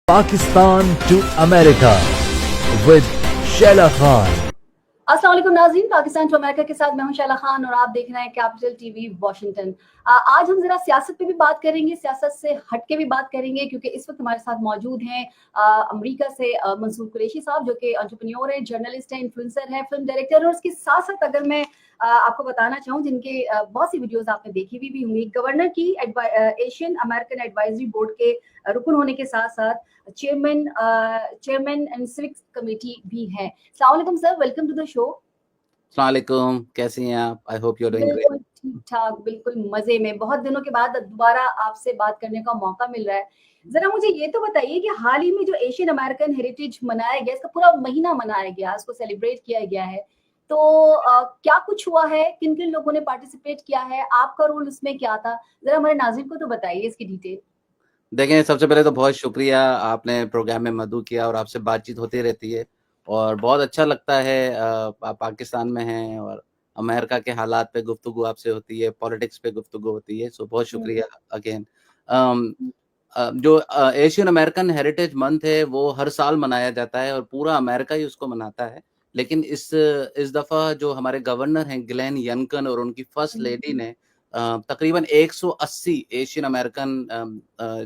Pakistan to America with Sheila Khan. अस्सलाम वालेकुम नाज़रीन, पाकिस्तान टू अमेरिका के साथ मैं हूं शैला खान और आप देख रहे हैं कैपिटल टीवी वॉशिंगटन। आज हम जरा सियासत पे भी बात करेंगे, सियासत से हट के भी बात करेंगे क्योंकि इस वक्त हमारे साथ मौजूद हैं अमेरिका से मंसूर कुरैशी साहब जो कि एंटरप्रेन्योर है, जर्नलिस्ट है, इन्फ्लुएंसर है, फिल्म डायरेक्टर। और उसके साथ साथ अगर मैं आपको बताना चाहूँ जिनके बहुत सी वीडियोस आपने देखी भी होंगी, गवर्नर की एशियन अमेरिकन एडवाइजरी बोर्ड के रुकन होने के साथ साथ चेयरमैन एंड सिविक कमेटी भी है। अस्सलाम वालेकुम sir, welcome to the show. अस्सलाम वालेकुम, कैसी हैं आप? I hope you are doing great. बिल्कुल ठीक ठाक, बिल्कुल मजे में। बहुत दिनों के बाद दोबारा आपसे बात करने का मौका मिल रहा है। जरा मुझे ये तो बताइए कि हाल ही में जो एशियन अमेरिकन हेरिटेज मनाया गया, इसका पूरा महीना मनाया गया, इसको सेलिब्रेट किया गया है, तो क्या कुछ हुआ है, किन किन लोगों ने पार्टिसिपेट किया है, आपका रोल उसमें क्या था, जरा हमारे नाज़रीन को तो बताइए इसकी डिटेल। देखें, सबसे पहले तो बहुत शुक्रिया, आपने प्रोग्राम में मदऊ किया और आपसे बातचीत होती रहती है और बहुत अच्छा लगता है। आप पाकिस्तान में हैं और अमेरिका के हालात पे गुफ्तगू आपसे होती है, पॉलिटिक्स पे गुफ्तगू होती है, सो बहुत शुक्रिया अगेन। जो एशियन अमेरिकन हेरिटेज मंथ है वो हर साल मनाया जाता है और पूरा अमेरिका ही उसको मनाता है। लेकिन इस दफ़ा जो हमारे गवर्नर हैं ग्लेन यंकन और उनकी फर्स्ट लेडी ने तकरीबन 180 एशियन अमेरिकन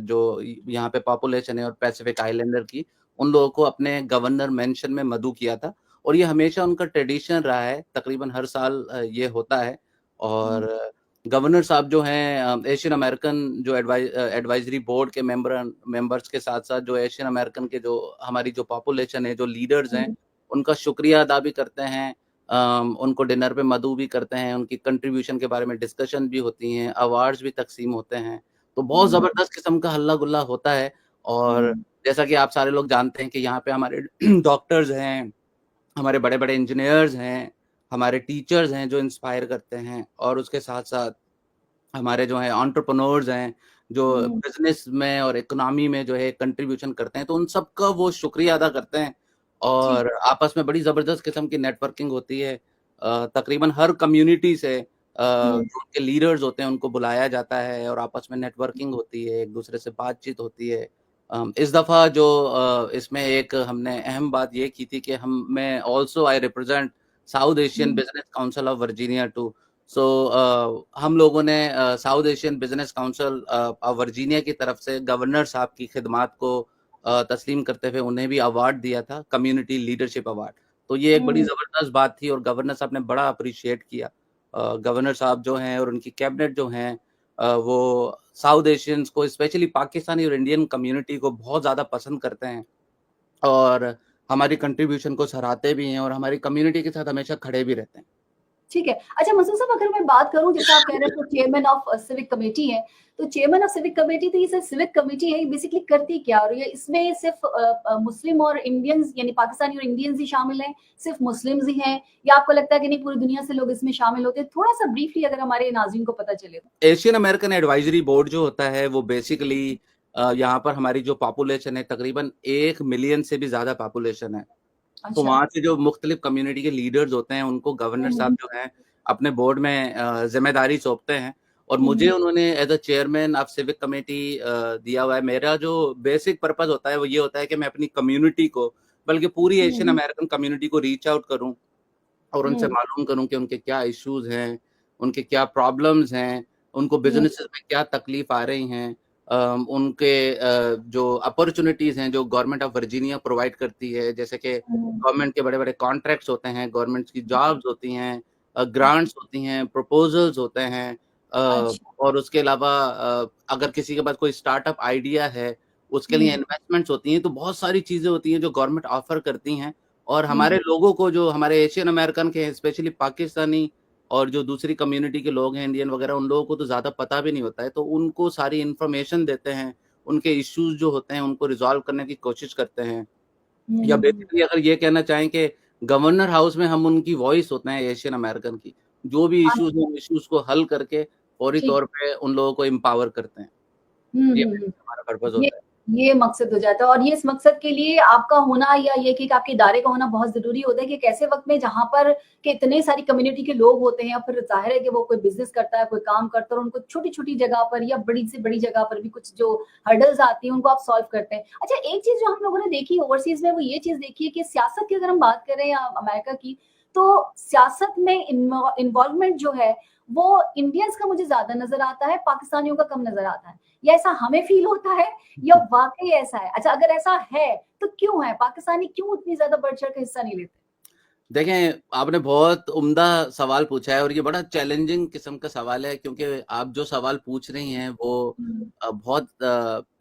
जो यहाँ पे पॉपुलेशन है और पैसिफिक आइलैंडर की, उन लोगों को अपने गवर्नर मेंशन में मदऊ किया था और ये हमेशा उनका ट्रेडिशन रहा है, तकरीबन हर साल ये होता है। और गवर्नर साहब जो हैं एशियन अमेरिकन जो एडवाइजरी बोर्ड के मेंबर्स के साथ-साथ जो एशियन अमेरिकन के जो हमारी जो पॉपुलेशन है, जो लीडर्स हैं, उनका शुक्रिया अदा भी करते हैं। उनको डिनर पे मदऊ भी करते हैं, उनकी कंट्रीब्यूशन के बारे में डिस्कशन भी होती हैं, अवार्ड्स भी तक़सीम होते हैं। तो बहुत ज़बरदस्त किस्म का हल्ला-गुल्ला होता है और जैसा कि आप सारे लोग जानते हैं कि यहाँ पे हमारे डॉक्टर्स हैं, हमारे बड़े-बड़े इंजीनियर्स हैं, हमारे टीचर्स हैं जो इंस्पायर करते हैं और उसके साथ-साथ हमारे जो हैं एंटरप्रेन्योर्स हैं, जो बिज़नेस में और इकोनॉमी में जो है कंट्रीब्यूशन करते हैं, तो उन सबका वो शुक्रिया अदा करते हैं और आपस में बड़ी ज़बरदस्त किस्म की नेटवर्किंग होती है। तकरीबन हर कम्युनिटी से जो उनके लीडर्स होते हैं, उनको बुलाया जाता है और आपस में नेटवर्किंग होती है, एक-दूसरे से बातचीत होती है। इस दफ़ा जो इसमें एक हमने अहम बात ये की थी कि मैं also I represent South Asian business council of Virginia too. So हम लोगों ने South Asian business council Virginia की तरफ से गवर्नर साहब की खिदमात को तस्लीम करते हुए उन्हें भी अवार्ड दिया था, कम्युनिटी लीडरशिप अवार्ड। तो ये एक बड़ी ज़बरदस्त बात थी और गवर्नर साहब ने बड़ा अप्रिशिएट किया। गवर्नर साहब जो हैं और उनकी कैबिनेट जो हैं वो साउथ एशियंस को स्पेशली पाकिस्तानी और इंडियन कम्युनिटी को बहुत ज़्यादा पसंद करते हैं और हमारी कंट्रीब्यूशन को सराहते भी हैं और हमारी कम्युनिटी के साथ हमेशा खड़े भी रहते हैं। ठीक है। अच्छा मंसूर साहब, अगर मैं बात करूँ, जैसे आप कह रहे थे चेयरमैन ऑफ सिविक कमेटी है, तो चेयरमैन ऑफ सिविक कमेटी, तो ये सिर्फ सिविक कमेटी है, ये बेसिकली करती क्या? और ये इसमें सिर्फ मुस्लिम और इंडियंस यानी पाकिस्तानी और इंडियंस ही शामिल हैं, सिर्फ मुस्लिम्स ही हैं, या आपको लगता है कि नहीं पूरी दुनिया से लोग इसमें शामिल होते हैं? थोड़ा-सा ब्रीफली अगर हमारे नाज़रीन को पता चले तो। एशियन अमेरिकन एडवाइजरी बोर्ड जो होता है वो बेसिकली यहाँ पर हमारी जो पॉपुलेशन है तकरीबन 1 मिलियन से भी ज़्यादा पॉपुलेशन है। तो अच्छा। वहाँ से जो मुख्तलिफ कम्युनिटी के लीडर्स होते हैं उनको गवर्नर साहब जो हैं अपने बोर्ड में ज़िम्मेदारी सौंपते हैं और मुझे उन्होंने as a chairman of civic committee दिया हुआ है। मेरा जो बेसिक पर्पज़ होता है वो ये होता है कि मैं अपनी कम्युनिटी को बल्कि पूरी एशियन अमेरिकन कम्युनिटी को रीच आउट करूँ और उनसे मालूम करूँ कि उनके क्या इश्यूज़ हैं, उनके क्या प्रॉब्लम्स हैं, उनको बिज़नेसेस में क्या तकलीफ़ आ रही हैं। उनके जो अपॉर्च्युनिटीज़ हैं जो गवर्नमेंट ऑफ वर्जीनिया प्रोवाइड करती है, जैसे कि गवर्नमेंट के बड़े-बड़े कॉन्ट्रैक्ट्स होते हैं, गवर्नमेंट की जॉब्स होती हैं, ग्रांट्स होती हैं, प्रपोज़ल्स होते हैं अच्छा। और उसके अलावा अगर किसी के पास कोई स्टार्टअप आइडिया है, उसके लिए इन्वेस्टमेंट्स होती हैं, तो बहुत सारी चीज़ें होती हैं जो गवर्नमेंट ऑफ़र करती हैं और हमारे लोगों को जो हमारे एशियन अमेरिकन के हैं, स्पेशली पाकिस्तानी और जो दूसरी कम्युनिटी के लोग हैं, इंडियन वगैरह, उन लोगों को तो ज़्यादा पता भी नहीं होता है, तो उनको सारी इन्फॉर्मेशन देते हैं, उनके इश्यूज़ जो होते हैं, उनको रिज़ॉल्व करने की कोशिश करते हैं। या बेसिकली अगर ये कहना चाहें कि गवर्नर हाउस में हम उनकी वॉइस होते हैं एशियन अमेरिकन की, जो भी इश्यूज़ हैं, उन इश्यूज़ को हल करके फौरी ठीक। तौर पे उन लोगों को एम्पावर करते हैं। ये हमारा पर्पज़ ये होता है। ये मकसद हो जाता है और ये इस मकसद के लिए आपका होना या ये कि आपके इदारे का होना बहुत ज़रूरी होता है कि एक ऐसे वक़्त में जहाँ पर कि इतने सारी कम्युनिटी के लोग होते हैं और फिर ज़ाहिर है कि वो कोई बिज़नेस करता है, कोई काम करता है और उनको छोटी-छोटी जगह पर या बड़ी से बड़ी जगह पर भी कुछ जो हर्डल्स आती हैं, उनको आप सॉल्व करते हैं। अच्छा, एक चीज़ जो हम लोगों ने देखी ओवरसीज़ में वो ये चीज़ देखी है कि सियासत की अगर हम बात करें या अमेरिका की, तो सियासत में इन्वॉल्वमेंट जो है, वो इंडियंस का मुझे ज़्यादा नज़र आता है, पाकिस्तानियों का कम नज़र आता है। या ऐसा हमें फ़ील होता है या वाक़ई ऐसा है? अच्छा, अगर ऐसा है, तो क्यों है? पाकिस्तानी क्यों उतनी ज़्यादा बढ़-चढ़ के हिस्सा नहीं लेते? देखें, आपने बहुत उम्दा सवाल पूछा है और ये बड़ा चैलेंजिंग किस्म का सवाल है, क्योंकि आप जो सवाल पूछ रही हैं वो हुँ, बहुत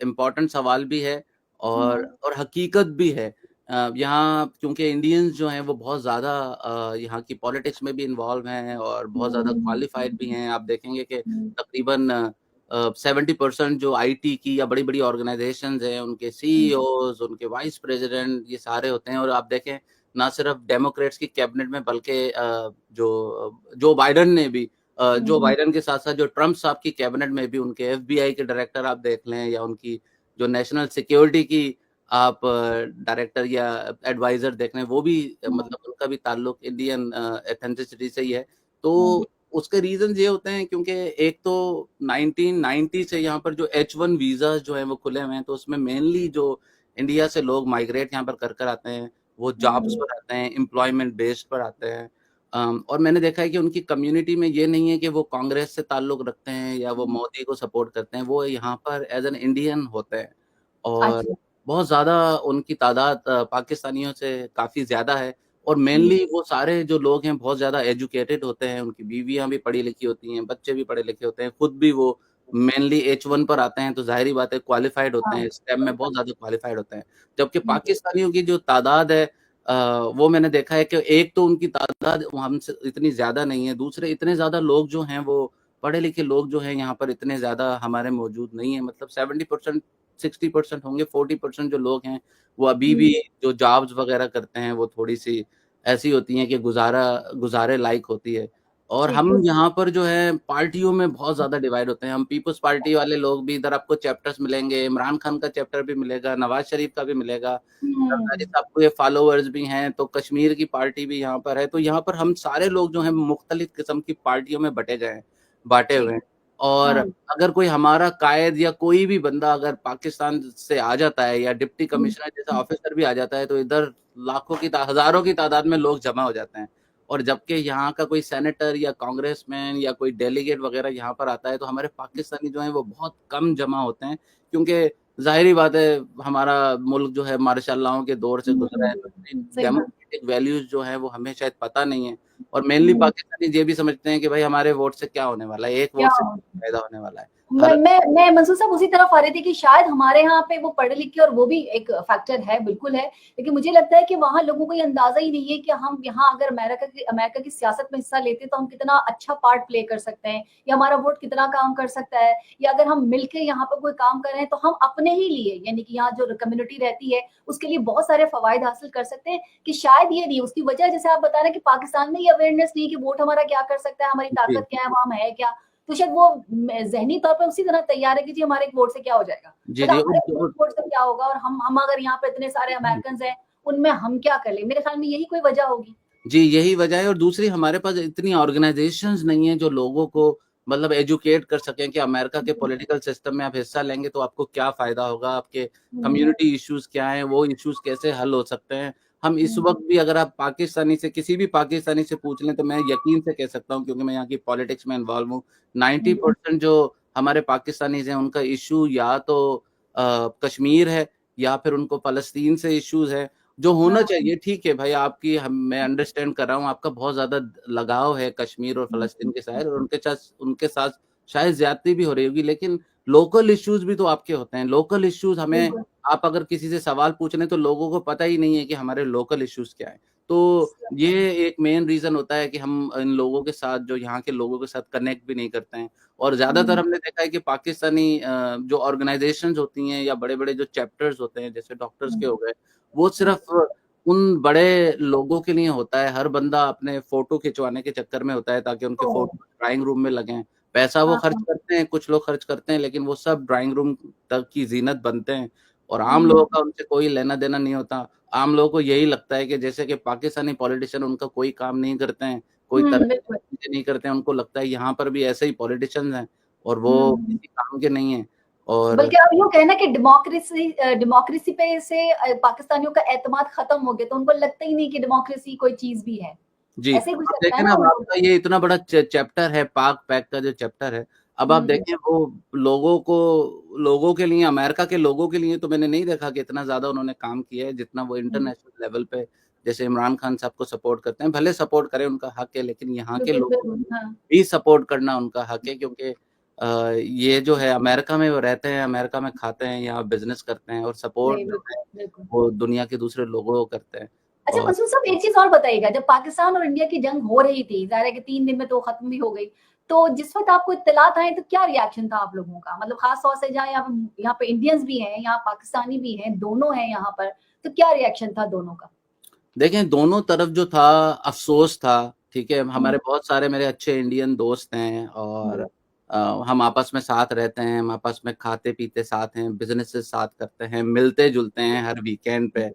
इम्पोर्टेंट सवाल भी है हुँ, और हकीकत भी है। यहाँ क्योंकि इंडियंस जो हैं वो बहुत ज़्यादा यहाँ की पॉलिटिक्स में भी इन्वॉल्व हैं और बहुत ज़्यादा हुँ, क्वालिफ़ाइड भी हैं। आप देखेंगे कि हुँ, तकरीबन 70% जो आईटी की या बड़ी-बड़ी ऑर्गनाइज़ेशंस हैं, उनके हुँ, सीईओज़, उनके वाइस प्रेज़िडेंट ये सारे होते हैं और आप देखें ना सिर्फ डेमोक्रेट्स की कैबिनेट में बल्कि जो बाइडेन ने भी जो हुँ, बाइडेन के साथ-साथ जो ट्रम्प साहब की कैबिनेट में भी उनके एफबीआई के डायरेक्टर आप देख लें या उनकी जो नेशनल सिक्योरिटी की आप डायरेक्टर या एडवाइज़र देख लें, वो भी हुँ, मतलब उनका भी ताल्लुक इंडियन एथेंटिसिटी से ही है। तो हुँ, उसके रीज़न्स ये होते हैं क्योंकि एक तो 1990 से यहाँ पर जो H1 वीज़ाज़ जो हैं वो खुले हुए हैं, तो उसमें मेनली जो इंडिया से लोग माइग्रेट यहाँ पर कर आते हैं, वो जॉब्स हुँ, पर आते हैं, एम्प्लॉयमेंट बेस्ड पर आते हैं। और मैंने देखा है कि उनकी कम्युनिटी में ये नहीं है कि वो कांग्रेस से ताल्लुक़ रखते हैं या वो हुँ, मोदी को सपोर्ट करते हैं, वो यहाँ पर एज़ एन इंडियन होते हैं और अच्छा, बहुत ज़्यादा उनकी तादाद पाकिस्तानियों से काफ़ी ज़्यादा है और हुँ, मेनली वो सारे जो लोग हैं बहुत ज़्यादा एजुकेटेड होते हैं, उनकी बीवियाँ भी पढ़ी-लिखी होती हैं, बच्चे भी पढ़े-लिखे होते हैं, खुद भी वो मेनली H1 पर आते हैं, तो ज़ाहिर-सी बात है क्वालिफ़ाइड होते हाँ, हैं, स्टेम में बहुत ज़्यादा क्वालिफ़ाइड होते हैं। जबकि हुँ, पाकिस्तानियों की जो तादाद है अ, वो मैंने देखा है कि एक तो उनकी तादाद हमसे इतनी ज़्यादा नहीं है, दूसरे इतने ज़्यादा लोग जो हैं वो पढ़े-लिखे लोग जो हैं यहाँ पर इतने ज़्यादा हमारे मौजूद नहीं हैं, मतलब 70% 60% होंगे, 40% जो लोग हैं, वो अभी भी हुँ, जो जॉब्स वग़ैरह करते हैं, वो थोड़ी-सी ऐसी होती हैं कि गुज़ारे लायक होती है। और ठीक हम है, यहाँ पर जो है पार्टियों में बहुत ज़्यादा डिवाइड होते हैं। हम पीपल्स पार्टी वाले लोग भी इधर आपको चैप्टर्स मिलेंगे, इमरान खान का चैप्टर भी मिलेगा, नवाज़ शरीफ का भी मिलेगा, जरदारी हुँ, साहब के फॉलोवर्स भी हैं, तो कश्मीर की पार्टी भी यहाँ पर है। तो यहाँ पर हम सारे लोग जो हैं मुख्तलिफ किस्म की पार्टियों में बाँटे हुए ठीक हैं। है, और हाँ, अगर कोई हमारा कायद या कोई भी बंदा अगर पाकिस्तान से आ जाता है या डिप्टी हुँ, कमिश्नर जैसा हुँ, ऑफ़िसर भी आ जाता है, तो इधर लाखों की हज़ारों की तादाद में लोग जमा हो जाते हैं। और जबकि यहाँ का कोई सेनेटर या कांग्रेसमैन या कोई डेलीगेट वग़ैरह यहाँ पर आता है, तो हमारे पाकिस्तानी जो हैं वो बहुत कम जमा होते हैं, क्योंकि ज़ाहिर-सी बात है हमारा मुल्क जो है मार्शल-लॉ के दौर से हुँ, गुज़रा है, तो इतनी सही बात, डेमोक्रेटिक वैल्यूज़ जो हैं वो हमें शायद पता नहीं है। और मेनली हुँ, पाकिस्तानी ये भी समझते हैं कि भाई हमारे वोट से क्या होने वाला है, एक क्या वोट से होता है? फ़ायदा होने वाला है। हर मैं मंसूर साहब उसी तरफ आ रही थी कि शायद हमारे यहाँ पे वो पढ़े लिखे और वो भी एक फैक्टर है, बिल्कुल है। लेकिन मुझे लगता है कि वहाँ लोगों को ये अंदाज़ा ही नहीं है कि हम यहाँ अगर अमेरिका की सियासत में हिस्सा लेते हैं तो हम कितना अच्छा पार्ट प्ले कर सकते हैं या हमारा वोट कितना काम कर सकता है या अगर हम मिलके यहाँ पर कोई काम कर रहे हैं तो हम अपने ही लिए यानी कि यहाँ जो कम्युनिटी रहती है उसके लिए बहुत सारे फ़वाइद हासिल कर सकते हैं कि शायद ये नहीं है। उसकी वजह जैसे आप बता रहे हैं कि पाकिस्तान में ये अवेयरनेस नहीं है कि वोट हमारा क्या कर सकता है, हमारी जी, ताकत क्या है, वहाँ हम है क्या? तो शायद वो ज़हनी तौर पे उसी तरह तैयार है कि जी हमारे एक वोट से क्या हो जाएगा? जी, बट जी हमारे 2 वोट से क्या होगा और हम अगर यहाँ पे इतने सारे अमेरिकन्स हैं, उनमें हम क्या कर लें? मेरे ख्याल में यही कोई वजह होगी। जी, यही वजह है और दूसरी हमारे पास इतनी ऑर्गनाइज़ेशंस नहीं है जो लोगों को मतलब एजुकेट कर सकें कि अमेरिका के हुँ, पॉलिटिकल सिस्टम में आप हिस्सा लेंगे तो आपको क्या फ़ायदा होगा, आपके हुँ, कम्युनिटी इश्यूज़ क्या हैं, वो इश्यूज़ कैसे हल हो सकते हैं। हम इस हुँ, वक़्त भी अगर आप पाकिस्तानी से किसी भी पाकिस्तानी से पूछ लें तो मैं यकीन से कह सकता हूँ क्योंकि मैं यहाँ की पॉलिटिक्स में इन्वॉल्व हूँ, हुँ, 90% जो हमारे पाकिस्तानीज़ हैं उनका इश्यू या तो कश्मीर है या फिर उनको फ़लस्तीन से इश्यूज़ है। जो होना हाँ, चाहिए ठीक है भाई आपकी हम मैं अंडरस्टैंड कर रहा हूँ, आपका बहुत ज़्यादा लगाव है कश्मीर और हुँ, फ़लस्तीन हुँ, के साथ और उनके साथ शायद ज़्यादती भी हो रही होगी, लेकिन लोकल इश्यूज़ भी तो आपके होते हैं। लोकल इश्यूज़ हमें बिल्कुल। आप अगर किसी से सवाल पूछ रहे हैं तो लोगों को पता ही नहीं है कि हमारे लोकल इश्यूज़ क्या हैं। तो ये एक मेन रीज़न होता है कि हम इन लोगों के साथ जो यहाँ के लोगों के साथ कनेक्ट भी नहीं करते हैं और ज़्यादातर हुँ, हमने देखा है कि पाकिस्तानी जो ऑर्गनाइज़ेशंस होती हैं या बड़े-बड़े जो चैप्टर्स होते हैं, जैसे डॉक्टर्स हुँ, के हो गए, वो हुँ, सिर्फ़ उन बड़े लोगों के लिए होता है, हर बंदा अपने फ़ोटो खिंचवाने के चक्कर में होता है ताकि उनके ओह! फ़ोटो ड्राइंग रूम में लगें। पैसा वो हाँ, खर्च हाँ, करते हैं, कुछ लोग खर्च करते हैं, लेकिन वो सब ड्राइंग रूम तक की ज़ीनत बनते हैं और आम लोगों का उनसे कोई लेना देना नहीं होता। आम लोगों को यही लगता है कि जैसे कि पाकिस्तानी पॉलिटिशियन उनका कोई काम नहीं करते हैं, कोई तरह की बिल्कुल। चीज़ें नहीं करते हैं, उनको लगता है यहाँ पर भी ऐसे ही पॉलिटिशियंस हैं और हुँ, वो हुँ। किसी काम के नहीं हैं। और बल्कि आप यूँ कहें ना कि डेमोक्रेसी पे से पाकिस्तानियों का एतमाद खत्म हो गया, तो उनको लगता ही नहीं कि डेमोक्रेसी कोई चीज़ भी है। जी, ऐसे ही कुछ अब लगता है देखें ना ना अब उन लोगों आपका को। ये इतना बड़ा चैप्टर है, पाक-पैक का जो चैप्टर है, अब आप हुँ, देखें वो लोगों के लिए, अमेरिका के लोगों के लिए तो मैंने नहीं देखा कि इतना ज़्यादा उन्होंने काम किया है, जितना वो हुँ। इंटरनेशनल लेवल पे जैसे इमरान खान साहब को सपोर्ट करते हैं, भले सपोर्ट करें उनका हक है, लेकिन यहाँ के बिल्कुल, लोगों बिल्कुल, हाँ। भी सपोर्ट करना उनका हक है क्योंकि ये जो है अमेरिका में वो रहते हैं, अमेरिका में खाते हैं, यहाँ बिज़नेस करते हैं और सपोर्ट नहीं, जो बिल्कुल, है, बिल्कुल। वो दुनिया के दूसरे लोगों को करते हैं। अच्छा और मंसूर साहब एक चीज़ और बताइएगा, जब पाकिस्तान और इंडिया की जंग हो रही थी, ज़ाहिर है कि 3 दिन में तो खत्म भी हो गई। तो जिस वक़्त आपको इत्तलात आए तो क्या रिएक्शन था आप लोगों का? मतलब ख़ास तौर से जहाँ यहाँ पे इंडियंस भी हैं, यहाँ पाकिस्तानी भी हैं, दोनों हैं यहाँ पर, तो क्या रिएक्शन था दोनों का? देखें, दोनों तरफ जो था अफ़सोस था, ठीक है? हुँ, हमारे बहुत सारे मेरे अच्छे इंडियन दोस्त हैं और हुँ, हम आपस में साथ रहते हैं, हम आपस में खाते-पीते साथ हैं, बिज़नेसेस साथ करते हैं, मिलते-जुलते हैं हर वीकेंड पे।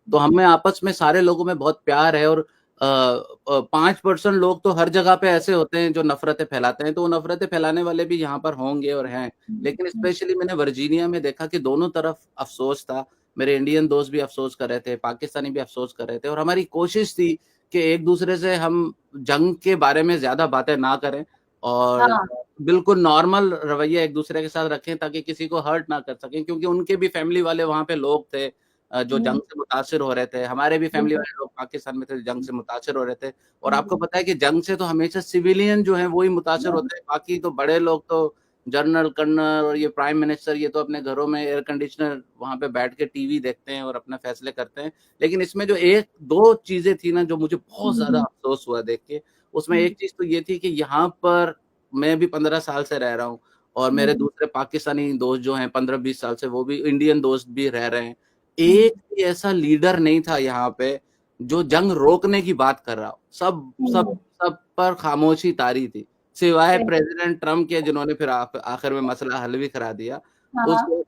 जी, तो जी। हमें आपस में सारे लोगों में बहुत प्यार है और 5% लोग तो हर जगह पे ऐसे होते हैं जो नफ़रतें फैलाते हैं, तो वो नफ़रतें फैलाने वाले भी यहाँ पर होंगे और हैं। हुँ, लेकिन हुँ, स्पेशली मैंने वर्जीनिया में देखा कि दोनों तरफ अफ़सोस था। मेरे इंडियन दोस्त भी अफ़सोस कर रहे थे, पाकिस्तानी भी अफ़सोस कर रहे थे और हमारी कोशिश थी कि एक-दूसरे से हम जंग के बारे में ज़्यादा बातें ना करें और हाँ, बिल्कुल नॉर्मल रवैया एक-दूसरे के साथ रखें ताकि किसी को हर्ट ना कर सकें क्योंकि उनके भी फैमिली वाले वहाँ पे लोग थे जो हुँ, जंग से मुतासिर हो रहे थे। हमारे भी फैमिली बिल्कुल। वाले लोग पाकिस्तान में थे, जंग से मुतासिर हो रहे थे और हुँ, आपको पता है कि जंग से तो हमेशा सिविलियन जो हैं वो ही मुतासिर हुँ, होते हैं, बाकी तो बड़े लोग तो जनरल, कर्नल और ये प्राइम मिनिस्टर ये तो अपने घरों में एयर कंडीशनर वहाँ पे बैठ के टीवी देखते हैं और अपने फैसले करते हैं। लेकिन इसमें जो 1-2 चीज़ें थी ना जो मुझे बहुत हुँ, ज़्यादा हुँ, अफ़सोस हुआ देख के, उसमें हुँ, एक चीज़ तो ये थी कि यहाँ पर मैं भी 15 साल से रह रहा हूँ और मेरे हुँ, दूसरे पाकिस्तानी दोस्त जो हैं 15-20 साल से वो भी इंडियन दोस्त भी रह रहे हैं। हुँ, एक भी ऐसा लीडर नहीं था यहाँ पे जो जंग रोकने की बात कर रहा हो। सब सब हुँ, सब पर खामोशी तारी थी। सिवाय सही। प्रेज़िडेंट ट्रम्प के जिन्होंने फिर आखिर में मसला हल भी करा दिया। हाँ, हाँ। उसको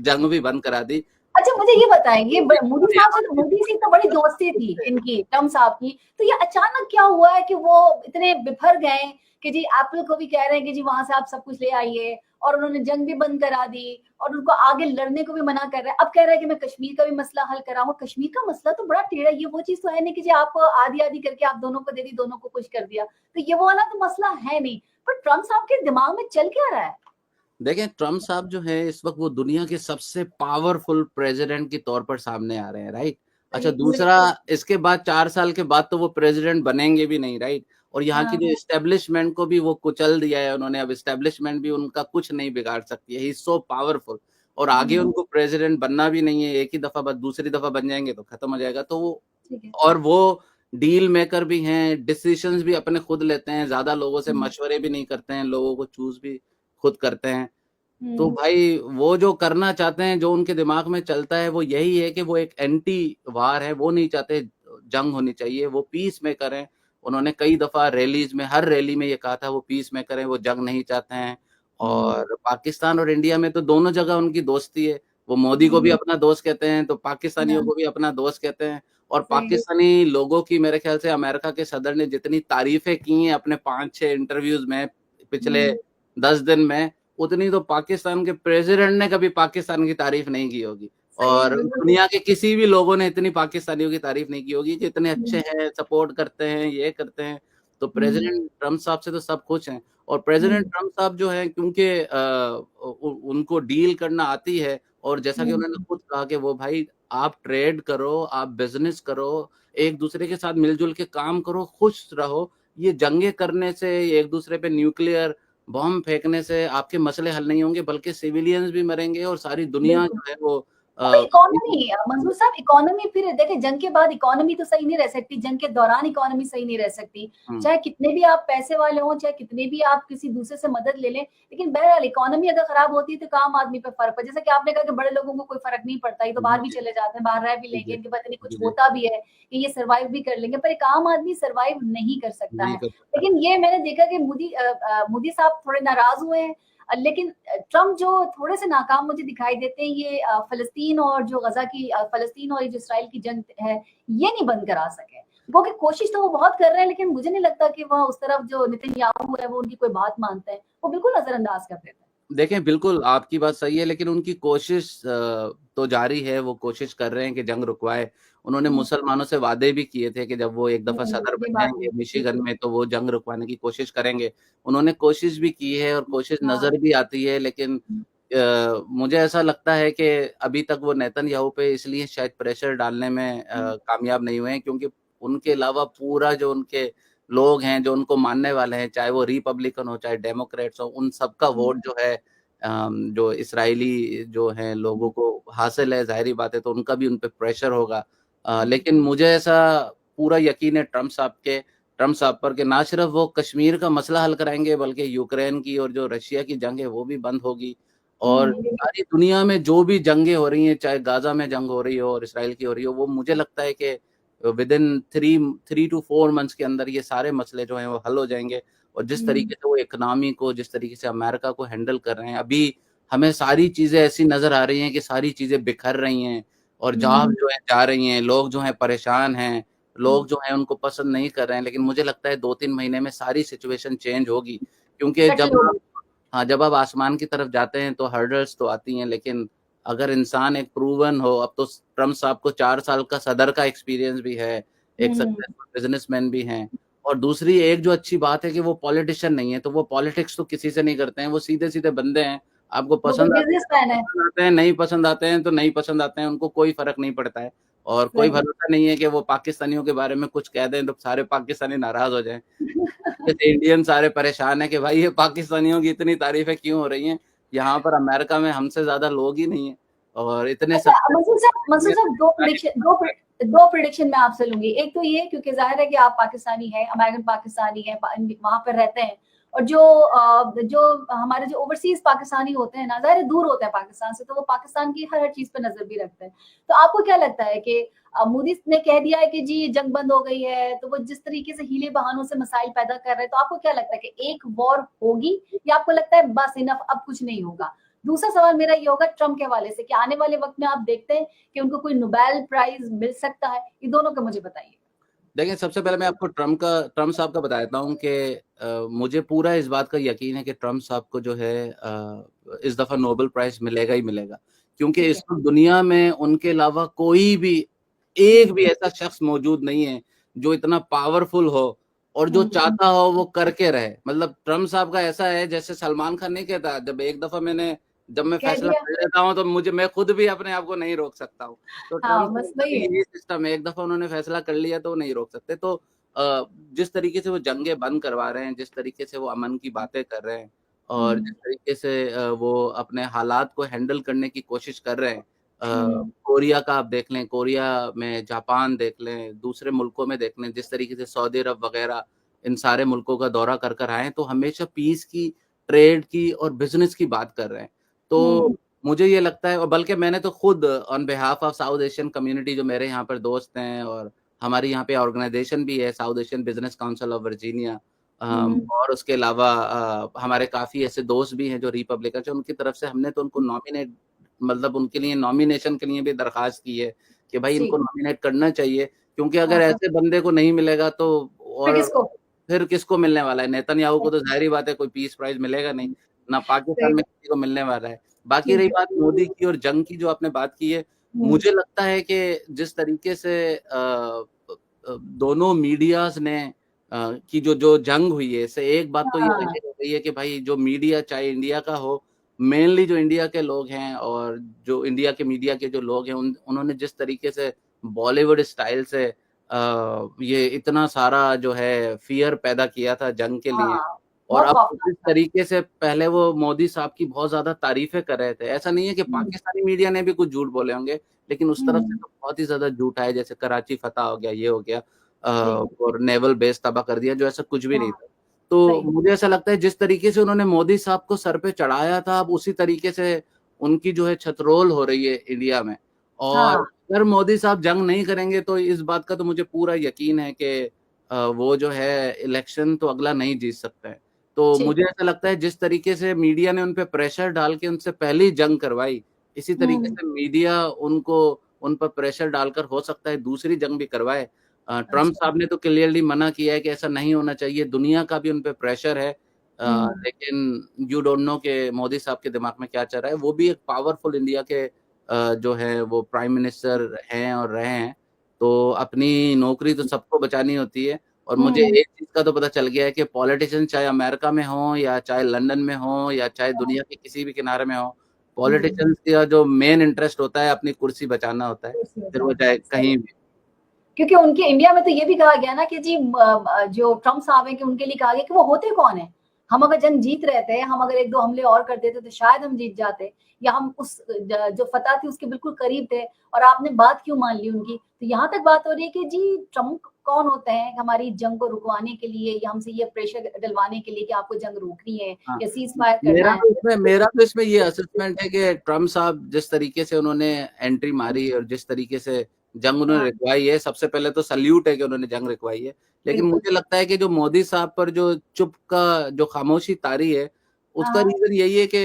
जंग भी बंद करा दी। अच्छा मुझे ये बताएँगे वो भी मोदी से तो बड़ी दोस्ती थी इनकी ट्रम्प साहब की, तो ये अचानक क्या हुआ है कि वो इतने बिफर गए कि जी एप्पल को भी कह रहे हैं कि जी वहाँ से आप सब कुछ ले आइए और उन्होंने जंग भी बंद करा दी और उनको आगे लड़ने को भी मना कर रहे हैं। अब कह रहे हैं कि मैं कश्मीर का भी मसला हल कराऊँगा। कश्मीर का मसला तो बड़ा टेढ़ा है, ये वो चीज़ तो है नहीं कि जी आप आधी-आधी करके आप दोनों को दे दी, दोनों को खुश कर दिया। तो ये वो वाला तो मसला है नहीं। पर ट्रम्प साहब के दिमाग में चल क्या रहा है? देखें, ट्रम्प साहब जो हैं इस वक़्त वो दुनिया के सबसे पावरफुल प्रेज़िडेंट के तौर पर सामने आ रहे हैं, राइट? अच्छा सही दूसरा बिल्कुल। इसके बाद 4 साल के बाद तो वो प्रेज़िडेंट बनेंगे भी नहीं, राइट? और यहाँ की हाँ, जो एस्टेब्लिशमेंट को भी वो कुचल दिया है उन्होंने, अब एस्टेब्लिशमेंट भी उनका कुछ नहीं बिगाड़ सकती है, ही इज़ सो पावरफुल और आगे हुँ, उनको प्रेज़िडेंट बनना भी नहीं है, एक ही दफ़ा बस दूसरी दफ़ा बन जाएँगे तो खत्म हो जाएगा। तो वो ठीक है। और वो डील मेकर भी हैं, डिसीज़न्स भी अपने खुद लेते हैं, ज़्यादा लोगों से हुँ, मशवरे भी नहीं करते हैं, लोगों को चूज़ भी खुद करते हैं। तो हुँ, भाई वो जो करना चाहते हैं, जो उनके दिमाग में चलता है वो यही है कि वो एक एंटी वार है, वो नहीं चाहते जंग होनी चाहिए, वो पीस मेकर हैं। उन्होंने कई दफ़ा रैलीज़ में हर रैली में ये कहा था वो पीस मेकर हैं, वो जंग नहीं चाहते हैं। हुँ, और पाकिस्तान और इंडिया में तो दोनों जगह उनकी दोस्ती है। वो मोदी को भी हुँ, अपना दोस्त कहते हैं, तो पाकिस्तानियों हाँ, को भी अपना दोस्त कहते हैं। और सही है। पाकिस्तानी लोगों की मेरे ख़्याल से अमेरिका के सदर ने जितनी तारीफ़ें की हैं अपने 5-6 इंटरव्यूज़ में पिछले हुँ, 10 दिन में, उतनी तो पाकिस्तान के प्रेज़िडेंट ने कभी पाकिस्तान की तारीफ़ नहीं की होगी। सही है, और बिल्कुल सही। दुनिया के किसी भी लोगों ने इतनी पाकिस्तानियों की तारीफ़ नहीं की होगी कि इतने अच्छे हुँ, हैं, सपोर्ट करते हैं, ये करते हैं। तो हुँ, प्रेज़िडेंट ट्रम्प साहब से तो सब खुश हैं और हुँ, प्रेज़िडेंट ट्रम्प साहब जो हैं क्योंकि उनको डील करना आती है और जैसा कि हुँ, उन्होंने खुद कहा कि वो भाई आप ट्रेड करो, आप बिज़नेस करो, एक-दूसरे के साथ मिल-जुल के काम करो, खुश रहो। ये जंगें करने से, एक-दूसरे पे न्यूक्लियर बॉम्ब फेंकने से आपके मसले हल नहीं होंगे बल्कि सिविलियंस भी मरेंगे और सारी दुनिया बिल्कुल। जो है वो अच्छा अ, इकोनॉमी मंजूर साहब इकोनॉमी फिर देखिए जंग के बाद इकोनॉमी तो सही नहीं रह सकती, जंग के दौरान इकोनॉमी सही नहीं रह सकती। हुँ, चाहे कितने भी आप पैसे वाले हों, चाहे कितने भी आप किसी दूसरे से मदद ले लें, लेकिन बहरहाल इकोनॉमी अगर खराब होती है तो आम आदमी पे फ़र्क पड़ता है। जैसा कि आपने कहा कि बड़े लोगों को कोई फ़र्क नहीं पड़ता, ये तो जी, बाहर भी जी, चले जाते हैं, बाहर रह भी जी, लेंगे, जी, इनके पता नहीं जी, कुछ जी, होता भी है कि ये सर्वाइव भी कर लेंगे, पर एक आम आदमी सर्वाइव नहीं कर सकता नहीं है। कर सकता। लेकिन ये मैंने देखा कि मोदी साहब थोड़े नाराज़ हुए हैं लेकिन ट्रम्प जो थोड़े से नाकाम मुझे दिखाई देते हैं, ये फ़लस्तीन और जो गज़ा की फ़लस्तीन और ये जो इसराइल की जंग है, ये नहीं बंद करा सके। वो कि कोशिश तो वो बहुत कर रहे हैं, लेकिन मुझे नहीं लगता कि वह उस तरफ जो नेतन्याहू है, वो उनकी कोई बात मानते हैं। वो बिल्कुल नज़रअंदाज कर देते हैं। देखें, बिल्कुल आपकी बात सही है, लेकिन उनकी कोशिश तो जारी है, वो कोशिश कर रहे हैं कि जंग रुकवाएँ। उन्होंने हुँ, मुसलमानों से वादे भी किए थे कि जब वो एक दफ़ा सदर ये बन बात भी जाएँगे है, मिशिगन बिल्कुल। में, तो वो जंग रुकवाने की कोशिश करेंगे। उन्होंने कोशिश भी की है और कोशिश हाँ। नज़र भी आती है, लेकिन हुँ, मुझे ऐसा लगता है कि अभी तक वो नेतन्याहू पे इसलिए शायद प्रेशर डालने में हुँ, कामयाब नहीं हुए हैं, क्योंकि उनके अलावा पूरा जो उनके लोग हैं, जो उनको मानने वाले हैं, चाहे वो रिपब्लिकन हो, चाहे डेमोक्रेट्स हो, उन सबका हुँ, वोट जो है जो इसराइली जो हैं लोगों हुँ, को हासिल है, ज़ाहिर-सी बात है, तो उनका भी उन पे प्रेशर होगा। हुँ, लेकिन मुझे ऐसा पूरा यकीन है ट्रम्प साहब पर कि ना सिर्फ़ वो कश्मीर का मसला हल कराएँगे, बल्कि यूक्रेन की और जो रशिया की जंग है, वो भी बंद होगी। और हुँ, बिल्कुल। सारी दुनिया में जो भी जंगें हो रही हैं, चाहे गाज़ा में जंग हो रही हो और इसराइल की हो रही हो, वो मुझे लगता है कि विदिन 3 टू 4 मंथ्स के अंदर ये सारे मसले जो हैं, वो हल हो जाएँगे। और जिस हुँ, तरीके से वो इकोनॉमी को, जिस तरीके से अमेरिका को हैंडल कर रहे हैं, अभी हमें सारी चीज़ें ऐसी नज़र आ रही हैं कि सारी चीज़ें बिखर रही हैं और जॉब हुँ, जो है जा रही हैं, लोग जो हैं परेशान हैं, हुँ, लोग जो हैं उनको पसंद नहीं कर रहे हैं। लेकिन मुझे लगता है 2-3 महीने में सारी सिचुएशन चेंज होगी, क्योंकि सेटल जब हो आप गई। हाँ, जब आप आसमान की तरफ जाते हैं तो हर्डल्स तो आती हैं, लेकिन अगर इंसान एक प्रूवन हो, अब तो ट्रम्प साहब को 4 साल का सदर का एक्सपीरियंस भी है, एक हुँ, सक्सेसफुल बिज़नेसमैन भी हैं और दूसरी एक जो अच्छी बात है कि वो पॉलिटिशियन नहीं है, तो वो पॉलिटिक्स तो किसी से नहीं करते हैं, वो सीधे-सीधे बंदे हैं। आपको वो कोई पसंद आते हैं तो बिज़नेसमैन है। पसंद आते हैं, नहीं पसंद आते हैं तो नहीं पसंद आते हैं, उनको कोई फ़र्क नहीं पड़ता है और कोई सही। भरोसा नहीं है कि वो पाकिस्तानियों के बारे में कुछ कह दें तो सारे पाकिस्तानी नाराज़ हो जाएँ। जैसे इंडियन सारे परेशान हैं कि भाई ये पाकिस्तानियों की इतनी तारीफ़ें क्यों हो रही हैं? यहाँ पर अमेरिका में हमसे ज़्यादा लोग ही नहीं हैं और इतने अच्छा, सब मंसूर साहब 2 प्रेडिक्शन मैं आपसे लूँगी। एक तो ये, क्योंकि ज़ाहिर है कि आप पाकिस्तानी हैं, अमेरिकन पाकिस्तानी हैं, वहाँ पर रहते हैं, और जो हमारे जो ओवरसीज़ पाकिस्तानी होते हैं ना, ज़ाहिर है दूर होते हैं पाकिस्तान से, तो वो पाकिस्तान की हर चीज़ पे नज़र भी रखते हैं। तो आपको क्या लगता है कि मोदी ने कह दिया है कि जी जंग बंद हो गई है, तो वो जिस तरीके से हीले बहानों से मसाइल पैदा कर रहे हैं, तो आपको क्या लगता है कि एक वॉर होगी, या आपको लगता है बस इनफ, अब कुछ नहीं होगा? दूसरा सवाल मेरा ये होगा ट्रम्प के हवाले से कि आने वाले वक़्त में आप देखते हैं कि उनको कोई नोबेल प्राइज़ मिल सकता है? ये दोनों का मुझे बताइए। देखिए, सबसे पहले मैं आपको ट्रम्प साहब का बता देता हूँ कि मुझे पूरा इस बात का यकीन है कि ट्रम्प साहब को जो है इस दफ़ा नोबेल प्राइज़ मिलेगा ही मिलेगा। क्योंकि ठीक इस है। वक़्त दुनिया में उनके अलावा कोई भी, एक हुँ, भी ऐसा शख़्स मौजूद नहीं है, जो इतना पावरफुल हो और जो हुँ, चाहता हो वो करके रहे। मतलब ट्रम्प साहब का ऐसा है जैसे सलमान खान नहीं कहता, जब मैं कह फ़ैसला दिया। कर लेता हूँ तो मैं खुद भी अपने आप को नहीं रोक सकता हूँ। तो हाँ, ट्रम्प साहब बस का वही भी है। यही सिस्टम है, एक दफ़ा उन्होंने फ़ैसला कर लिया तो वो नहीं रोक सकते। तो जिस तरीके से वो जंगें बंद करवा रहे हैं, जिस तरीके से वो अमन की बातें कर रहे हैं और हुँ, जिस तरीके से वो अपने हालात को हैंडल करने की कोशिश कर रहे हैं। हुँ, कोरिया का आप देख लें, कोरिया में जापान देख लें, दूसरे मुल्कों में देख लें, जिस तरीके से सऊदी अरब वग़ैरह इन सारे मुल्कों का दौरा कर कर आए हैं, तो हमेशा पीस की, ट्रेड की और बिज़नेस की बात कर रहे हैं। हुँ, तो मुझे ये लगता है और बल्कि मैंने तो खुद on behalf of south Asian community जो मेरे यहाँ पर दोस्त हैं और हमारे यहाँ पे ऑर्गेनाइज़ेशन भी है South Asian business council of Virginia हुँ, और उसके अलावा हमारे काफ़ी ऐसे दोस्त भी हैं जो रिपब्लिकन हैं, उनकी तरफ से हमने तो उनको मतलब उनके लिए नॉमिनेशन के लिए भी दरख़्वास्त की है कि भाई जी। इनको नॉमिनेट करना चाहिए क्योंकि हाँ, अगर हाँ। ऐसे बंदे को नहीं मिलेगा तो फिर और किसको? फिर किसको मिलने वाला है? नेतन्याहू को तो ज़ाहिर-सी बात है कोई पीस प्राइज़ मिलेगा नहीं, ना पाकिस्तान सही में बात। किसी को मिलने वाला है। बाकी रही ठीक है। बात मोदी की और जंग की जो आपने बात की है, हुँ, मुझे लगता है कि जिस तरीके से दोनों मीडियाज़ ने की जो जो जंग हुई है, इससे एक बात तो ये हाँ, ज़ाहिर हो गई है कि भाई जो मीडिया चाहे इंडिया का हो, मेनली जो इंडिया के लोग हैं और जो इंडिया के मीडिया के जो लोग हैं, उन्होंने जिस तरीके से बॉलीवुड स्टाइल से ये इतना सारा जो है फ़ियर पैदा किया था जंग के लिए हाँ, और बहुत अब खौफनाक जिस था। तरीके से पहले वो मोदी साहब की बहुत ज़्यादा तारीफ़ें कर रहे थे, ऐसा नहीं है कि हुँ, पाकिस्तानी मीडिया ने भी कुछ झूठ बोले होंगे, लेकिन उस तरफ से हुँ, तो बहुत ही ज़्यादा झूठ आया, जैसे कराची फतह हो गया, ये हो गया जी, और नेवल बेस तबाह कर दिया, जो ऐसा कुछ भी नहीं हाँ, था। तो सही। मुझे ऐसा लगता है जिस तरीके से उन्होंने मोदी साहब को सर पे चढ़ाया था, अब उसी तरीके से उनकी जो है छतरोल हो रही है इंडिया में और हाँ, अगर मोदी साहब जंग नहीं करेंगे, तो इस बात का तो मुझे पूरा यकीन है कि वो जो है इलेक्शन तो अगला नहीं जीत सकते हैं। तो ठीक। मुझे ऐसा लगता है जिस तरीके से मीडिया ने उन पे प्रेशर डाल के उनसे पहले ही जंग करवाई, इसी तरीके हम्म। से मीडिया उनको उन पर प्रेशर डालकर हो सकता है दूसरी जंग भी करवाए। ट्रम्प अच्छा। साहब ने तो क्लियरली मना किया है कि ऐसा नहीं होना चाहिए, दुनिया का भी उन पे प्रेशर है। हम्म। लेकिन यू डोंट नो कि मोदी साहब के दिमाग में क्या चल रहा है। वो भी एक पावरफुल इंडिया के जो है वो प्राइम मिनिस्टर हैं और रहे हैं, तो अपनी नौकरी तो सबको बचानी होती है। और मुझे हम्म। एक चीज़ का तो पता चल गया है कि पॉलिटिशियन चाहे अमेरिका में हो या चाहे लंदन में हो या चाहे दुनिया के किसी भी किनारे में हो, हम्म। पॉलिटिशियंस का जो मेन इंटरेस्ट होता है अपनी कुर्सी बचाना होता है, कुर्सी फिर वो बचाना चाहे है, सही। कहीं भी। क्योंकि उनके इंडिया में तो ये भी कहा गया ना कि जी जो ट्रम्प साहब हैं कि उनके लिए कहा गया कि वो होते कौन है। हम अगर जंग जीत रहे थे, हम अगर 1-2 हमले और कर देते तो शायद हम जीत जाते, या हम उस जो फतह थी उसके बिल्कुल करीब थे, और आपने बात क्यों मान ली उनकी। तो यहाँ तक बात हो रही है कि जी ट्रम्प कौन होते हैं हमारी जंग को रुकवाने के लिए, या हमसे ये प्रेशर डलवाने के लिए कि आपको जंग रोकनी है हाँ, या सीज फायर करना है। मेरा तो इसमें ये असेसमेंट है कि ट्रम्प साहब जिस तरीके से उन्होंने एंट्री मारी और जिस तरीके से जंग उन्होंने हाँ, रुकवाई है, सबसे पहले तो सल्यूट है कि उन्होंने जंग रुकवाई है। लेकिन बिल्कुल। मुझे लगता है कि जो मोदी साहब पर जो चुप का जो खामोशी तारी है, उसका हाँ। रीज़न यही है कि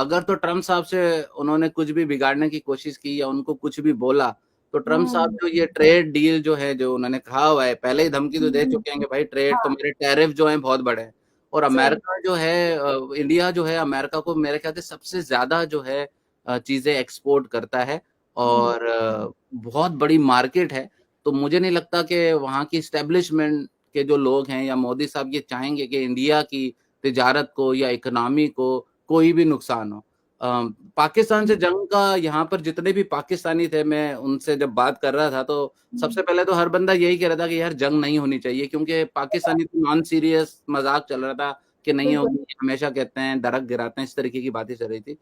अगर तो ट्रम्प साहब से उन्होंने कुछ भी बिगाड़ने की कोशिश की या उनको कुछ भी बोला, तो ट्रम्प साहब जो ये ट्रेड डील जो है, जो उन्होंने कहा हुआ है, पहले ही धमकी तो दे हम्म। चुके हैं कि भाई ट्रेड हाँ, तुम्हारे टैरिफ जो हैं बहुत बड़े हैं। और सही। अमेरिका जो है इंडिया जो है अमेरिका को मेरे ख्याल से सबसे ज़्यादा जो है चीज़ें एक्सपोर्ट करता है हम्म। और बहुत बड़ी मार्केट है। तो मुझे नहीं लगता कि वहाँ की एस्टेब्लिशमेंट के जो लोग हैं या मोदी साहब ये चाहेंगे कि इंडिया की तिजारत को या इकोनॉमी को कोई भी नुकसान हो। पाकिस्तान से जंग का यहाँ पर जितने भी पाकिस्तानी थे, मैं उनसे जब बात कर रहा था तो सबसे पहले तो हर बंदा यही कह रहा था कि यार जंग नहीं होनी चाहिए, क्योंकि पाकिस्तानी तो नॉन सीरियस मज़ाक चल रहा था कि नहीं बिल्कुल। होगी, हमेशा कहते हैं, दरक गिराते हैं, इस तरीके की बातें चल रही थी।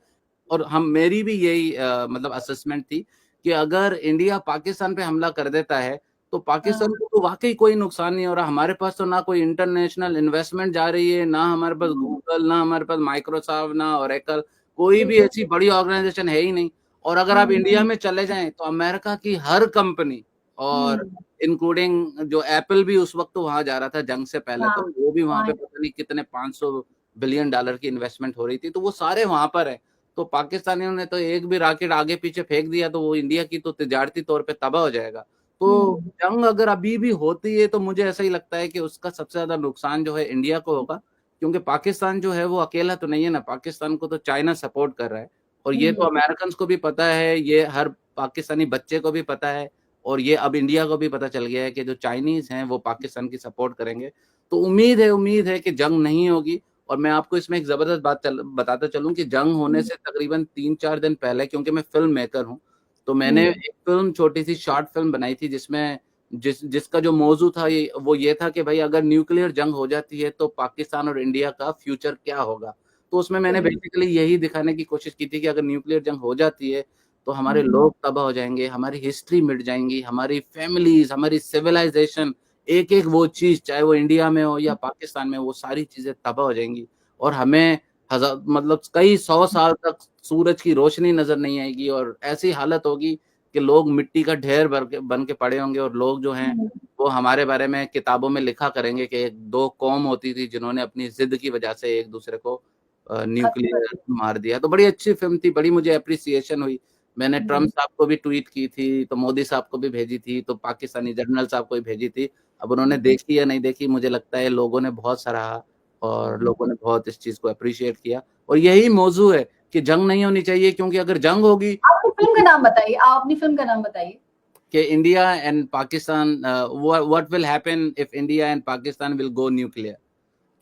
और हम मेरी भी यही मतलब असेसमेंट थी कि अगर इंडिया पाकिस्तान पे हमला कर देता है, तो पाकिस्तान हाँ। को तो वाक़ई कोई नुकसान नहीं हो रहा। हमारे पास तो ना कोई इंटरनेशनल इन्वेस्टमेंट जा रही है, ना हमारे पास हम्म। गूगल, ना हमारे पास माइक्रोसॉफ्ट, ना ओरेकल, कोई भी बिल्कुल। ऐसी बड़ी ऑर्गनाइज़ेशन है ही नहीं। और अगर आप इंडिया में चले जाएँ, तो अमेरिका की हर कंपनी और हम्म। इंक्लूडिंग जो एप्पल भी उस वक़्त तो वहाँ जा रहा था जंग से पहले, हाँ। तो वो भी वहाँ हाँ। पे पता नहीं कितने $500 बिलियन की इन्वेस्टमेंट हो रही थी, तो वो सारे वहाँ पर हैं। तो पाकिस्तानियों ने तो एक भी रॉकेट आगे पीछे फेंक दिया तो वो इंडिया की तो तिजारती तौर पे तबाह हो जाएगा। तो हम्म। जंग अगर अभी भी होती है तो मुझे ऐसा ही लगता है कि उसका सबसे ज़्यादा नुकसान जो है इंडिया को होगा, क्योंकि पाकिस्तान जो है वो अकेला तो नहीं है ना, पाकिस्तान को तो चाइना सपोर्ट कर रहा है और ये तो हम्म। अमेरिकन्स को भी पता है, ये हर पाकिस्तानी बच्चे को भी पता है और ये अब इंडिया को भी पता चल गया है कि जो चाइनीज़ हैं वो पाकिस्तान की सपोर्ट करेंगे। तो उम्मीद है कि जंग नहीं होगी। और मैं आपको इसमें एक ज़बरदस्त बात बताता चलूँ कि जंग होने हम्म। से तकरीबन 3-4 दिन पहले, क्योंकि मैं फ़िल्म मेकर हूँ, तो मैंने हम्म। एक फ़िल्म छोटी-सी शॉर्ट फ़िल्म बनाई थी जिसमें जिसका जो मौज़ू था वो ये था कि भाई अगर न्यूक्लियर जंग हो जाती है तो पाकिस्तान और इंडिया का फ्यूचर क्या होगा? तो उसमें मैंने सही। बेसिकली यही दिखाने की कोशिश की थी कि अगर न्यूक्लियर जंग हो जाती है, तो हमारे हम्म। लोग तबाह हो जाएँगे, हमारी हिस्ट्री मिट जाएँगी, हमारी फैमिलीज़, हमारी सिविलाइज़ेशन, एक-एक वो चीज़ चाहे वो इंडिया में हो या पाकिस्तान में, वो सारी चीज़ें तबाह हो जाएँगी। और हमें मतलब कई 100 साल तक सूरज की रोशनी नज़र नहीं आएगी और ऐसी हालत होगी कि लोग मिट्टी का ढेर बन के पड़े होंगे और लोग जो हैं, हम्म। वो हमारे बारे में किताबों में लिखा करेंगे कि 2 कौम होती थी जिन्होंने अपनी ज़िद की वजह से एक-दूसरे को खत्म कर न्यूक्लियर दिया। मार दिया। तो बड़ी अच्छी फ़िल्म थी, बड़ी मुझे एप्रिसिएशन हुई। मैंने ट्रम्प हम्म। साहब को भी ट्वीट की थी, तो मोदी साहब को भी भेजी थी, तो पाकिस्तानी जनरल साहब को भी भेजी थी। अब उन्होंने देखी या नहीं देखी, मुझे लगता है लोगों ने बहुत सराहा और लोगों ने बहुत इस चीज़ को एप्रिशिएट किया और यही मौज़ू है कि जंग नहीं होनी चाहिए, क्योंकि अगर जंग होगी आपकी फिल्म का नाम बताइए, आप अपनी फिल्म का नाम बताइए। कि India and Pakistan what will happen if India and Pakistan will go nuclear?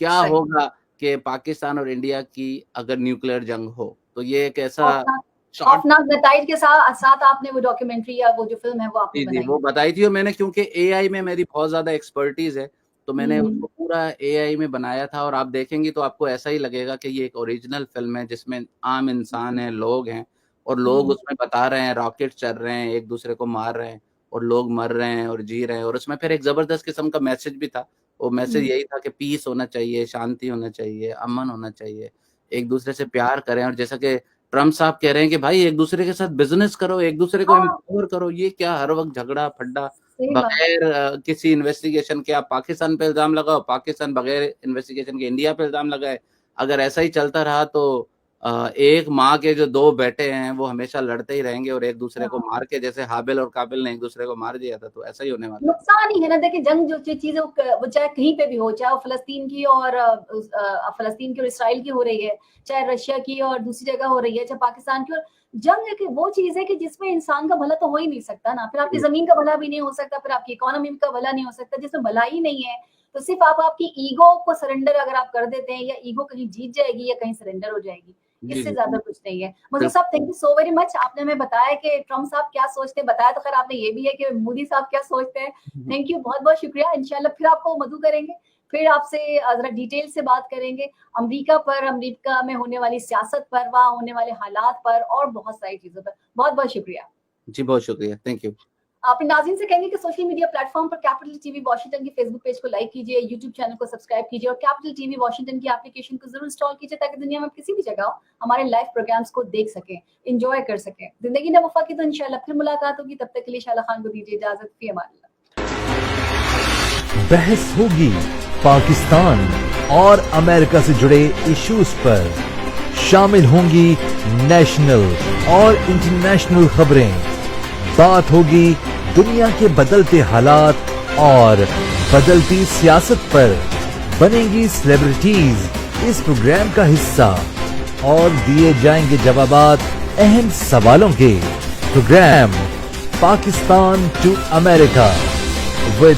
क्या सही। होगा कि पाकिस्तान और इंडिया की अगर न्यूक्लियर जंग हो? तो ये एक ऐसा खौफनाक। शॉर्ट खौफनाक नताइज के साथ साथ आपने वो डॉक्यूमेंट्री या वो जो फिल्म है वो आपने जी, जी, बनाई वो है। बताई थी और मैंने क्योंकि एआई में मेरी बहुत ज़्यादा एक्सपर्टीज़ है, तो मैंने हम्म। उसको पूरा एआई में बनाया था और आप देखेंगी तो आपको ऐसा ही लगेगा कि ये एक ओरिजिनल फ़िल्म है जिसमें आम इंसान हैं, लोग हैं और लोग हम्म। उसमें बता रहे हैं रॉकेट चल रहे हैं, एक-दूसरे को मार रहे हैं और लोग मर रहे हैं और जी रहे हैं और उसमें फिर एक ज़बरदस्त किस्म का मैसेज भी था। वो मैसेज हम्म। यही था कि पीस होना चाहिए, शांति होना चाहिए, अमन होना चाहिए, एक-दूसरे से प्यार करें और जैसा कि ट्रम्प साहब कह रहे हैं कि भाई एक-दूसरे के साथ बिज़नेस करो, एक-दूसरे को हाँ। एम्पावर करो, ये क्या हर वक़्त झगड़ा-फड्डा सही बात। बगैर किसी इन्वेस्टिगेशन के आप पाकिस्तान पे इल्ज़ाम लगाओ, पाकिस्तान बगैर इन्वेस्टिगेशन के इंडिया पे इल्ज़ाम लगाए। अगर ऐसा ही चलता रहा तो एक माँ के जो 2 बेटे हैं वो हमेशा लड़ते ही रहेंगे और एक-दूसरे को हाँ। मार के, जैसे हाबिल और काबिल ने एक-दूसरे को मार दिया था, तो ऐसा ही होने वाला है। नुकसान ही है ना, देखिए जंग जो चीज़ है वो चाहे कहीं पे भी हो, चाहे वो फ़लस्तीन की और फ़लस्तीन की और इसराइल की हो रही है, चाहे रशिया की और दूसरी जगह हो रही है, चाहे पाकिस्तान की, और जंग एक वो चीज़ है कि जिसमें इंसान का भला तो हो ही नहीं सकता ना, फिर आपकी जी, ज़मीन का भला भी नहीं हो सकता, फिर आपकी इकोनॉमी का भला नहीं हो सकता, जिसमें भलाई ही नहीं है, तो सिर्फ़ आप आपकी ईगो को सरेंडर अगर आप कर देते हैं, या ईगो कहीं जीत जाएगी या कहीं सरेंडर हो जाएगी, जी, इससे जी। ज़्यादा कुछ नहीं है। मधु बिल्कुल। साहब, thank you so very much, आपने हमें बताया कि ट्रम्प साहब क्या सोचते हैं, बताया तो खैर आपने ये भी है कि मोदी साहब क्या सोचते हैं। थैंक यू, बहुत-बहुत शुक्रिया। इंशाल्लाह फिर आपको मधु करेंगे, फिर आपसे ज़रा डिटेल से बात करेंगे अमेरिका पर, अमेरिका में होने वाली सियासत पर, वहाँ होने वाले हालात पर और बहुत सारी चीज़ों पर। बहुत-बहुत शुक्रिया। जी, बहुत शुक्रिया। Thank you. अपने नाज़रीन से कहेंगे कि सोशल मीडिया प्लेटफ़ॉर्म पर कैपिटल टीवी वॉशिंगटन के फेसबुक पेज को लाइक कीजिए, यूट्यूब चैनल को सब्सक्राइब कीजिए और कैपिटल टीवी वॉशिंगटन की एप्लीकेशन को ज़रूर इंस्टॉल कीजिए, ताकि दुनिया में किसी भी जगह हो, हमारे लाइव प्रोग्राम्स को देख सकें, एन्जॉय कर सकें। ज़िंदगी ने वफ़ा की तो इंशाल्लाह फिर मुलाकात होगी, तब तक के लिए शाला खान को दीजिए इजाज़त। फ़ी अमानिल्लाह। बहस होगी पाकिस्तान और अमेरिका से जुड़े इश्यूज पर, शामिल होंगी नेशनल और इंटरनेशनल खबरें, बात होगी दुनिया के बदलते हालात और बदलती सियासत पर, बनेंगी सेलिब्रिटीज इस प्रोग्राम का हिस्सा और दिए जाएंगे जवाबात अहम सवालों के। Program Pakistan to America with